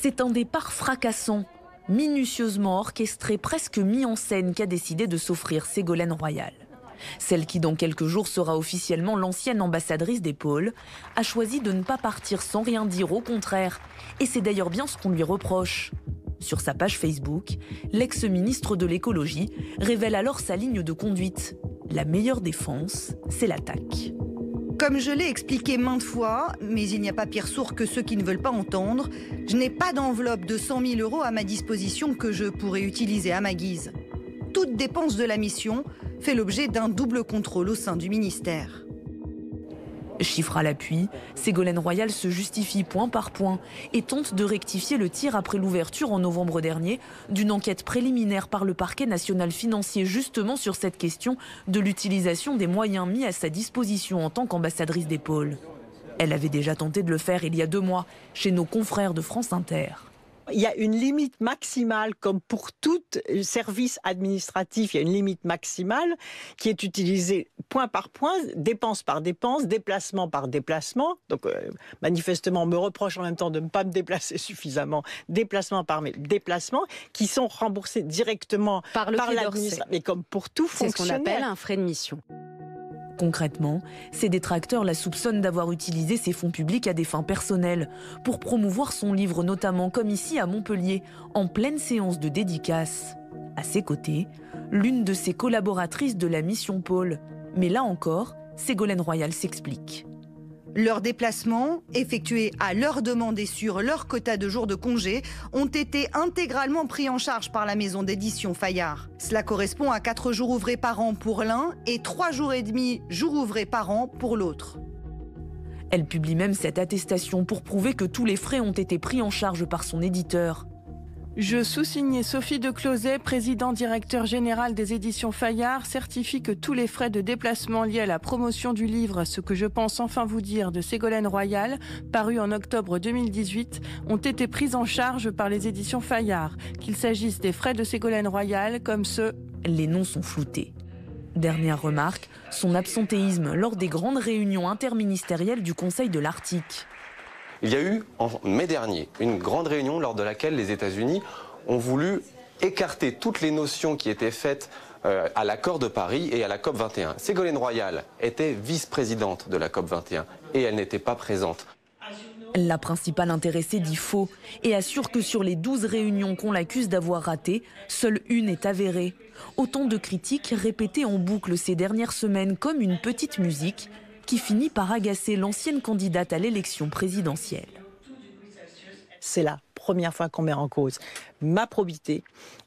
C'est un départ fracassant, minutieusement orchestré, presque mis en scène, qu'a décidé de s'offrir Ségolène Royal. Celle qui, dans quelques jours, sera officiellement l'ancienne ambassadrice des pôles, a choisi de ne pas partir sans rien dire, au contraire. Et c'est d'ailleurs bien ce qu'on lui reproche. Sur sa page Facebook, l'ex-ministre de l'écologie révèle alors sa ligne de conduite. La meilleure défense, c'est l'attaque. Comme je l'ai expliqué maintes fois, mais il n'y a pas pire sourd que ceux qui ne veulent pas entendre, je n'ai pas d'enveloppe de 100 000 € à ma disposition que je pourrais utiliser à ma guise. Toute dépense de la mission fait l'objet d'un double contrôle au sein du ministère. Chiffre à l'appui, Ségolène Royal se justifie point par point et tente de rectifier le tir après l'ouverture en novembre dernier d'une enquête préliminaire par le parquet national financier justement sur cette question de l'utilisation des moyens mis à sa disposition en tant qu'ambassadrice des pôles. Elle avait déjà tenté de le faire il y a 2 mois chez nos confrères de France Inter. Il y a une limite maximale, comme pour tout service administratif, il y a une limite maximale qui est utilisée point par point, dépense par dépense, déplacement par déplacement. Donc manifestement, on me reproche en même temps de ne pas me déplacer suffisamment, déplacement par déplacement, qui sont remboursés directement par l'administration. Mais comme pour tout fonctionnaire. C'est ce qu'on appelle un frais de mission. Concrètement, ses détracteurs la soupçonnent d'avoir utilisé ses fonds publics à des fins personnelles, pour promouvoir son livre notamment, comme ici à Montpellier, en pleine séance de dédicace. À ses côtés, l'une de ses collaboratrices de la mission Pôle. Mais là encore, Ségolène Royal s'explique. Leurs déplacements, effectués à leur demande et sur leur quota de jours de congé, ont été intégralement pris en charge par la maison d'édition Fayard. Cela correspond à 4 jours ouvrés par an pour l'un et 3 jours et demi jours ouvrés par an pour l'autre. Elle publie même cette attestation pour prouver que tous les frais ont été pris en charge par son éditeur. Je sous-signais Sophie de Closet, président-directeur général des éditions Fayard, certifie que tous les frais de déplacement liés à la promotion du livre « Ce que je pense enfin vous dire » de Ségolène Royal, paru en octobre 2018, ont été pris en charge par les éditions Fayard, qu'il s'agisse des frais de Ségolène Royal comme ceux... Les noms sont floutés. Dernière remarque, son absentéisme lors des grandes réunions interministérielles du Conseil de l'Arctique. Il y a eu, en mai dernier, une grande réunion lors de laquelle les États-Unis ont voulu écarter toutes les notions qui étaient faites à l'accord de Paris et à la COP 21. Ségolène Royal était vice-présidente de la COP 21 et elle n'était pas présente. La principale intéressée dit faux et assure que sur les 12 réunions qu'on l'accuse d'avoir ratées, seule une est avérée. Autant de critiques répétées en boucle ces dernières semaines comme une petite musique qui finit par agacer l'ancienne candidate à l'élection présidentielle. C'est la première fois qu'on met en cause ma probité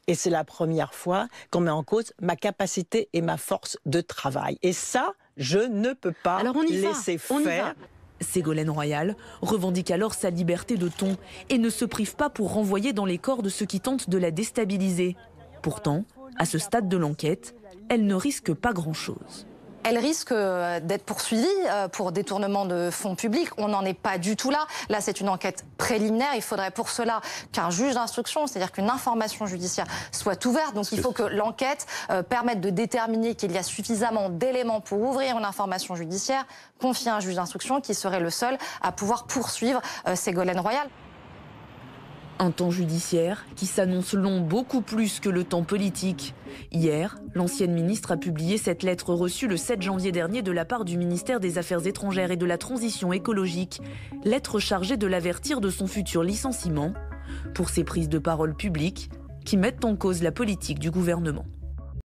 et c'est la première fois qu'on met en cause ma capacité et ma force de travail. Et ça, je ne peux pas laisser faire. Ségolène Royal revendique alors sa liberté de ton et ne se prive pas pour renvoyer dans les corps de ceux qui tentent de la déstabiliser. Pourtant, à ce stade de l'enquête, elle ne risque pas grand-chose. Elle risque d'être poursuivie pour détournement de fonds publics. On n'en est pas du tout là. Là, c'est une enquête préliminaire. Il faudrait pour cela qu'un juge d'instruction, c'est-à-dire qu'une information judiciaire, soit ouverte. Donc il faut que l'enquête permette de déterminer qu'il y a suffisamment d'éléments pour ouvrir une information judiciaire, confier à un juge d'instruction qui serait le seul à pouvoir poursuivre Ségolène Royal. Un temps judiciaire qui s'annonce long beaucoup plus que le temps politique. Hier, l'ancienne ministre a publié cette lettre reçue le 7 janvier dernier de la part du ministère des Affaires étrangères et de la Transition écologique. Lettre chargée de l'avertir de son futur licenciement pour ses prises de parole publiques qui mettent en cause la politique du gouvernement.